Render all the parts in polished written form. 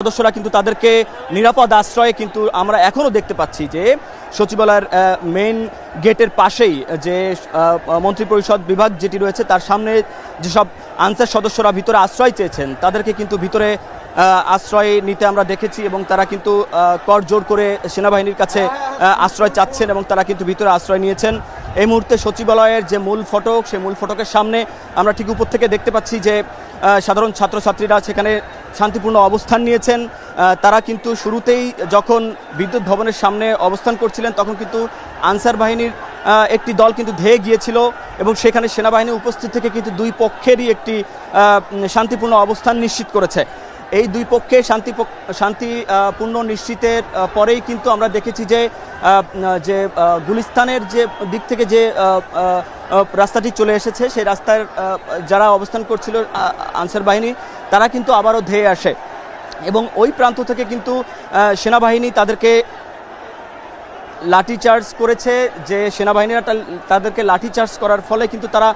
সদস্যরা কিন্তু তাদেরকে নিরাপদ আশ্রয়ে কিন্তু আমরা এখনও দেখতে পাচ্ছি যে সচিবালয়ের মেইন গেটের পাশেই যে মন্ত্রিপরিষদ বিভাগ যেটি রয়েছে তার সামনে যেসব আনসার সদস্যরা ভিতরে আশ্রয় চেয়েছেন তাদেরকে কিন্তু ভিতরে আশ্রয় নিতে আমরা দেখেছি এবং তারা কিন্তু করজোড় করে সেনাবাহিনীর কাছে আশ্রয় চাচ্ছেন এবং তারা কিন্তু ভিতরে আশ্রয় নিয়েছেন। এই মুহূর্তে সচিবালয়ের যে মূল ফটক সেই মূল ফটকের সামনে আমরা ঠিক উপর থেকে দেখতে পাচ্ছি যে সাধারণ ছাত্রছাত্রীরা সেখানে শান্তিপূর্ণ অবস্থান নিয়েছেন। তারা কিন্তু শুরুতেই যখন বিদ্যুৎ ভবনের সামনে অবস্থান করছিলেন তখন কিন্তু আনসার বাহিনীর একটি দল কিন্তু ধেয়ে গিয়েছিল এবং সেখানে সেনাবাহিনী উপস্থিত থেকে কিন্তু দুই পক্ষেরই একটি শান্তিপূর্ণ অবস্থান নিশ্চিত করেছে। এই দুই পক্ষে শান্তিপূর্ণ নিশ্চিতের পরেই কিন্তু আমরা দেখেছি যে গুলিস্তানের যে দিক থেকে যে রাস্তাটি চলে এসেছে সেই রাস্তার যারা অবস্থান করছিল আনসার বাহিনী তারা কিন্তু আবারও ধেয়ে আসে এবং ওই প্রান্ত থেকে কিন্তু সেনাবাহিনী তাদেরকে লাঠিচার্জ করেছে। যে সেনাবাহিনীরা তাদেরকে লাঠিচার্জ করার ফলে কিন্তু তারা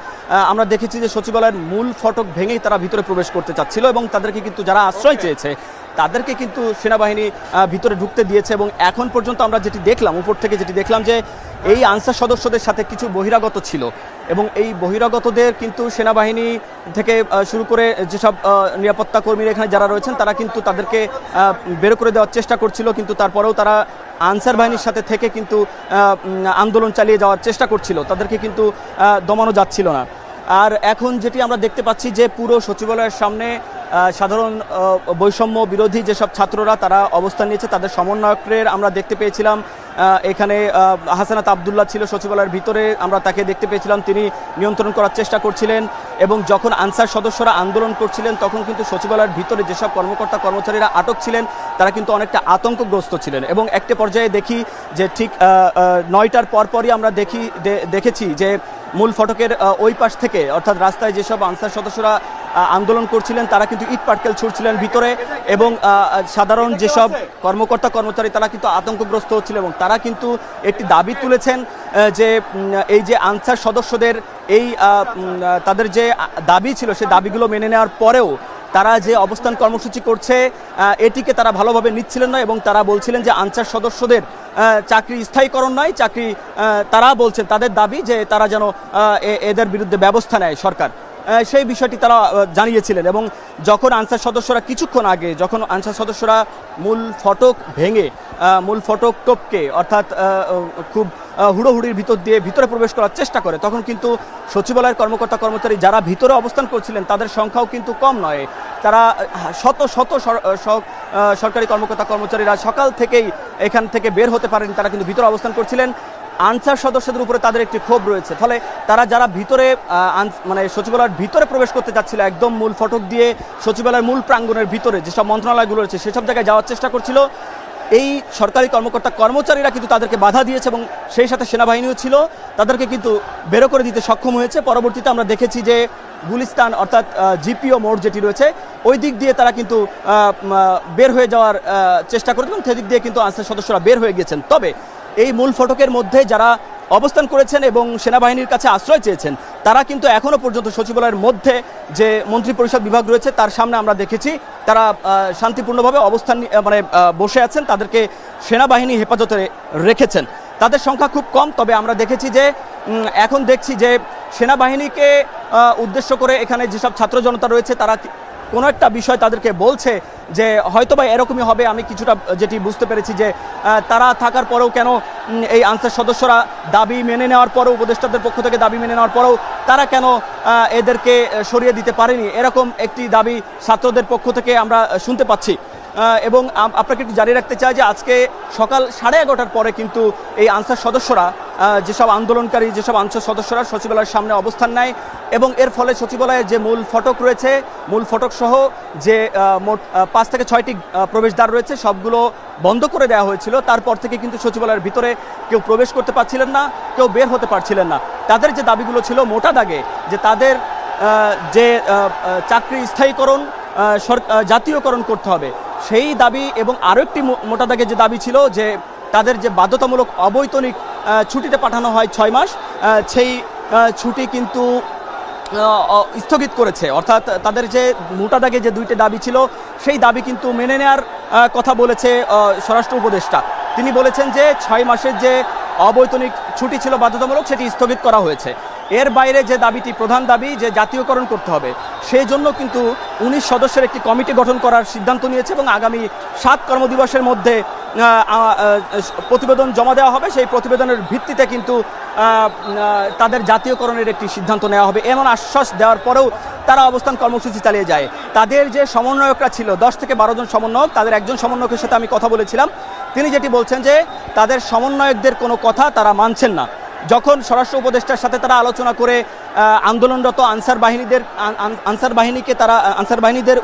আমরা দেখেছি যে সচিবালয়ের মূল ফটক ভেঙেই তারা ভিতরে প্রবেশ করতে চাচ্ছিল এবং তাদেরকে কিন্তু যারা আশ্রয় চেয়েছে তাদেরকে কিন্তু সেনাবাহিনী ভিতরে ঢুকতে দিয়েছে। এবং এখন পর্যন্ত আমরা যেটি দেখলাম উপর থেকে যেটি দেখলাম যে এই আনসার সদস্যদের সাথে কিছু বহিরাগত ছিল এবং এই বহিরাগতদের কিন্তু সেনাবাহিনী থেকে শুরু করে যেসব নিরাপত্তা কর্মীরা এখানে যারা রয়েছেন তারা কিন্তু তাদেরকে বের করে দেওয়ার চেষ্টা করছিল, কিন্তু তারপরেও তারা আনসার বাহিনীর সাথে থেকে কিন্তু আন্দোলন চালিয়ে যাওয়ার চেষ্টা করছিল, তাদেরকে কিন্তু দমানো যাচ্ছিল না। আর এখন যেটি আমরা দেখতে পাচ্ছি যে পুরো সচিবালয়ের সামনে সাধারণ বৈষম্য বিরোধী যেসব ছাত্ররা তারা অবস্থান নিয়েছে তাদের সমন্বয়কের আমরা দেখতে পেয়েছিলাম। এখানে হাসানাত আবদুল্লাহ ছিল সচিবালয়ের ভিতরে, আমরা তাকে দেখতে পেয়েছিলাম, তিনি নিয়ন্ত্রণ করার চেষ্টা করছিলেন। এবং যখন আনসার সদস্যরা আন্দোলন করছিলেন তখন কিন্তু সচিবালয়ের ভিতরে যেসব কর্মকর্তা কর্মচারীরা আটক ছিলেন তারা কিন্তু অনেকটা আতঙ্কগ্রস্ত ছিলেন। এবং একটা পর্যায়ে দেখি যে ঠিক 9টার পরপরই আমরা দেখেছি যে মূল ফটকের ওই পাশ থেকে অর্থাৎ রাস্তায় যেসব আনসার সদস্যরা আন্দোলন করছিলেন তারা কিন্তু ইট পাটকেল ছুড়ছিলেন ভিতরে এবং সাধারণ যেসব কর্মকর্তা কর্মচারী তারা কিন্তু আতঙ্কগ্রস্ত হচ্ছিল এবং তারা কিন্তু একটি দাবি তুলেছেন যে এই যে আনসার সদস্যদের এই তাদের যে দাবি ছিল সেই দাবিগুলো মেনে নেওয়ার পরেও তারা যে অবস্থান কর্মসূচি করছে এটিকে তারা ভালোভাবে নিচ্ছিলেন না এবং তারা বলছিলেন যে আনসার সদস্যদের চাকরি স্থায়ীকরণ নয়, চাকরি তারা বলছেন তাদের দাবি যে তারা যেন এদের বিরুদ্ধে ব্যবস্থা নেয় সরকার, সেই বিষয়টি তারা জানিয়েছিলেন। এবং যখন আনসার সদস্যরা কিছুক্ষণ আগে যখন আনসার সদস্যরা মূল ফটক ভেঙে মূল ফটক টপকে অর্থাৎ খুব হুড়োহুড়ির ভিতর দিয়ে ভিতরে প্রবেশ করার চেষ্টা করে তখন কিন্তু সচিবালয়ের কর্মকর্তা কর্মচারী যারা ভিতরে অবস্থান করছিলেন তাদের সংখ্যাও কিন্তু কম নয়, তারা শত শত সরকারি কর্মকর্তা কর্মচারীরা সকাল থেকেই এখান থেকে বের হতে পারেন, তারা কিন্তু ভিতরে অবস্থান করছিলেন। আনসার সদস্যদের উপরে তাদের একটি ক্ষোভ রয়েছে, ফলে তারা যারা ভিতরে মানে সচিবালয়ের ভিতরে প্রবেশ করতে যাচ্ছিল একদম মূল ফটক দিয়ে সচিবালয়ের মূল প্রাঙ্গণের ভিতরে যেসব মন্ত্রণালয়গুলো রয়েছে সেসব জায়গায় যাওয়ার চেষ্টা করছিল, এই সরকারি কর্মকর্তা কর্মচারীরা কিন্তু তাদেরকে বাধা দিয়েছে এবং সেই সাথে সেনাবাহিনীও ছিল, তাদেরকে কিন্তু বেরো করে দিতে সক্ষম হয়েছে। পরবর্তীতে আমরা দেখেছি যে গুলিস্তান অর্থাৎ জিপিও মোড় যেটি রয়েছে ওই দিক দিয়ে তারা কিন্তু বের হয়ে যাওয়ার চেষ্টা করেছেন এবং সেদিক দিয়ে কিন্তু আনসার সদস্যরা বের হয়ে গেছেন। তবে এই মূল ফটকের মধ্যে যারা অবস্থান করেছেন এবং সেনাবাহিনীর কাছে আশ্রয় চেয়েছেন তারা কিন্তু এখনও পর্যন্ত সচিবালয়ের মধ্যে যে মন্ত্রিপরিষদ বিভাগ রয়েছে তার সামনে আমরা দেখেছি তারা শান্তিপূর্ণভাবে অবস্থান মানে বসে আছেন, তাদেরকে সেনাবাহিনী হেফাজতে রেখেছেন। তাদের সংখ্যা খুব কম, তবে আমরা দেখেছি যে এখন দেখছি যে সেনাবাহিনীকে উদ্দেশ্য করে এখানে যেসব ছাত্র জনতা রয়েছে তারা কোনো একটা বিষয় তাদেরকে বলছে যে হয়তোবা এরকমই হবে। আমি কিছুটা যেটি বুঝতে পেরেছি যে তারা থাকার পরেও কেন এই আনসার সদস্যরা দাবি মেনে নেওয়ার পরেও উপদেষ্টাদের পক্ষ থেকে দাবি মেনে নেওয়ার পরেও তারা কেন এদেরকে সরিয়ে দিতে পারেনি, এরকম একটি দাবি ছাত্রদের পক্ষ থেকে আমরা শুনতে পাচ্ছি। এবং আপনাকে একটু জানিয়ে রাখতে চাই যে আজকে সকাল 11:30টার পরে কিন্তু এই আনসার সদস্যরা যেসব আন্দোলনকারী যেসব আনসার সদস্যরা সচিবালয়ের সামনে অবস্থান নেয় এবং এর ফলে সচিবালয়ের যে মূল ফটক রয়েছে মূল ফটক সহ যে মোট 5 থেকে 6টি প্রবেশদ্বার রয়েছে সবগুলো বন্ধ করে দেওয়া হয়েছিল। তারপর থেকে কিন্তু সচিবালয়ের ভিতরে কেউ প্রবেশ করতে পারছিলেন না, কেউ বের হতে পারছিলেন না। তাদের যে দাবিগুলো ছিল মোটা দাগে যে তাদের যে চাকরি স্থায়ীকরণ জাতীয়করণ করতে হবে সেই দাবি এবং আরও একটি মোটা দাগে যে দাবি ছিল যে তাদের যে বাধ্যতামূলক অবৈতনিক ছুটিতে পাঠানো হয় 6 মাস সেই ছুটি কিন্তু স্থগিত করেছে। অর্থাৎ তাদের যে মোটা দাগে যে 2টি দাবি ছিল সেই দাবি কিন্তু মেনে নেওয়ার কথা বলেছে স্বরাষ্ট্র উপদেষ্টা। তিনি বলেছেন যে 6 মাসের যে অবৈতনিক ছুটি ছিল বাধ্যতামূলক, সেটি স্থগিত করা হয়েছে। এর বাইরে যে দাবিটি, প্রধান দাবি যে জাতীয়করণ করতে হবে, সেই জন্য কিন্তু 19 সদস্যের একটি কমিটি গঠন করার সিদ্ধান্ত নিয়েছে এবং আগামী 7 কর্মদিবসের মধ্যে প্রতিবেদন জমা দেওয়া হবে। সেই প্রতিবেদনের ভিত্তিতে কিন্তু তাদের জাতীয়করণের একটি সিদ্ধান্ত নেওয়া হবে এমন আশ্বাস দেওয়ার পরেও তারা অবস্থান কর্মসূচি চালিয়ে যায়। তাদের যে সমন্বয়করা ছিল 10 থেকে 12 জন সমন্বয়ক, তাদের একজন সমন্বয়কের সাথে আমি কথা বলেছিলাম। তিনি যেটি বলছেন যে তাদের সমন্বয়কদের কোনো কথা তারা মানছেন না। যখন স্বরাষ্ট্র উপদেষ্টার সাথে তারা আলোচনা করে আন্দোলনরত আনসার বাহিনীদের